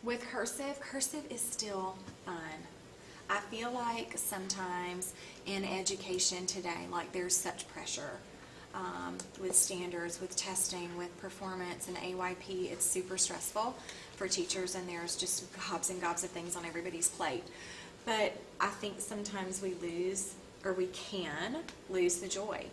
With cursive, cursive is still fun. I feel like sometimes in education today, like there's such pressure with standards, with testing, with performance and AYP. It's super stressful for teachers, and there's just gobs and gobs of things on everybody's plate. But I think sometimes we lose, or we can lose, the joy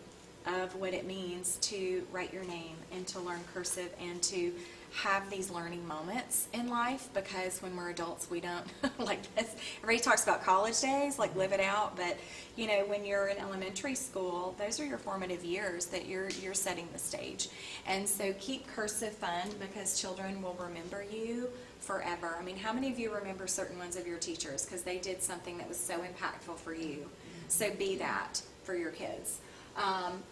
of what it means to write your name and to learn cursive and to have these learning moments in life, because when we're adults we don't like this. Everybody talks about college days, like live it out, but you know, when you're in elementary school, those are your formative years that you're setting the stage. And so keep cursive fun, because children will remember you forever. I mean, how many of you remember certain ones of your teachers because they did something that was so impactful for you? So be that for your kids.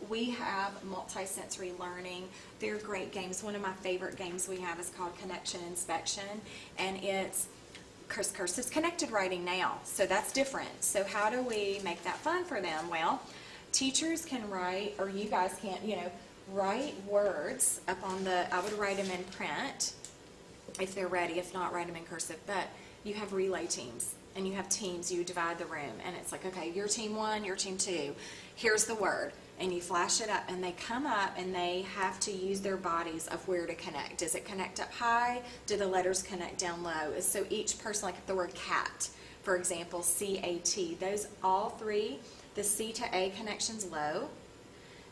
We have multi-sensory learning. They're great games. One of my favorite games we have is called Connection Inspection, and it's Cursive's connected writing now, so that's different. So how do we make that fun for them? Well, teachers can write, or you guys can, write words up on the, I would write them in print if they're ready. If not, write them in cursive. But you have relay teams, and you have teams. You divide the room, and it's like, okay, you're team 1, you're team 2. Here's the word, and you flash it up, and they come up, and they have to use their bodies of where to connect. Does it connect up high? Do the letters connect down low? So each person, like the word cat, for example, C-A-T, those all three, the C to A connection's low,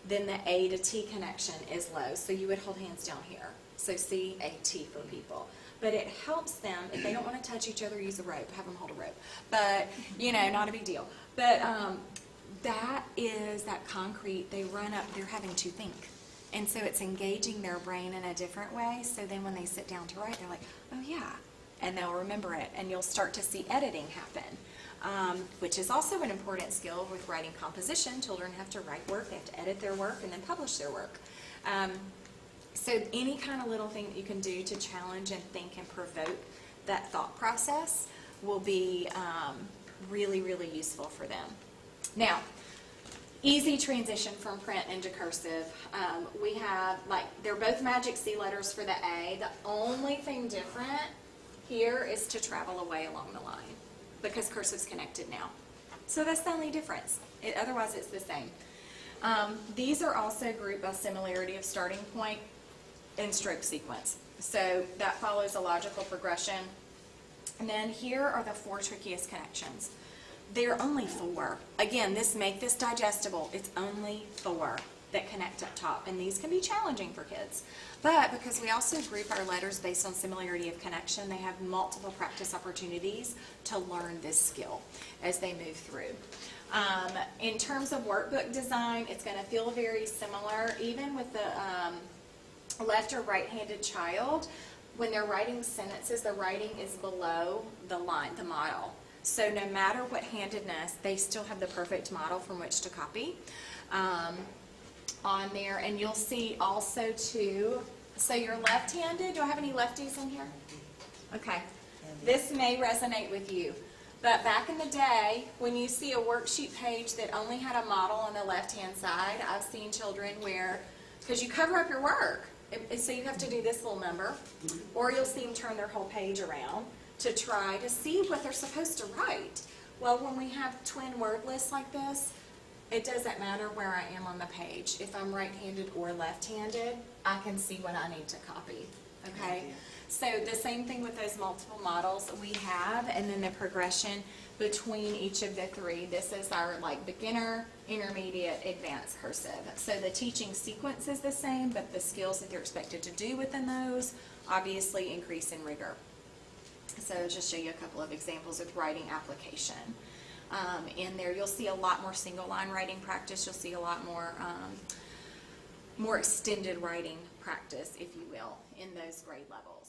then the A to T connection is low. So you would hold hands down here. So C-A-T for people. But it helps them, if they don't want to touch each other, use a rope, have them hold a rope. But, not a big deal. But that is that concrete, they run up, they're having to think. And so it's engaging their brain in a different way. So then when they sit down to write, they're like, oh yeah, and they'll remember it. And you'll start to see editing happen, which is also an important skill with writing composition. Children have to write work, they have to edit their work, and then publish their work. So any kind of little thing that you can do to challenge and think and provoke that thought process will be really, really useful for them. Now, easy transition from print into cursive. We have, they're both magic C letters for the A. The only thing different here is to travel away along the line, because cursive's connected now. So that's the only difference. Otherwise, it's the same. These are also grouped by similarity of starting point and stroke sequence. So that follows a logical progression. And then here are the 4 trickiest connections. There are only 4. Again, make this digestible. It's only 4 that connect up top, and these can be challenging for kids. But because we also group our letters based on similarity of connection, they have multiple practice opportunities to learn this skill as they move through. In terms of workbook design, it's going to feel very similar, even with the left or right-handed child. When they're writing sentences, the writing is below the line, the model. So no matter what handedness, they still have the perfect model from which to copy on there. And you'll see also too, so you're left-handed. Do I have any lefties in here? Okay. This may resonate with you. But back in the day, when you see a worksheet page that only had a model on the left-hand side, I've seen children where, because you cover up your work, so you have to do this little number, or you'll see them turn their whole page around to try to see what they're supposed to write. Well, when we have twin word lists like this, it doesn't matter where I am on the page. If I'm right-handed or left-handed, I can see what I need to copy, okay? So the same thing with those multiple models we have, and then the progression between each of the 3. This is our beginner, intermediate, advanced cursive. So the teaching sequence is the same, but the skills that they're expected to do within those obviously increase in rigor. So I'll just show you a couple of examples of writing application. In there, you'll see a lot more single line writing practice. You'll see a lot more more extended writing practice, if you will, in those grade levels.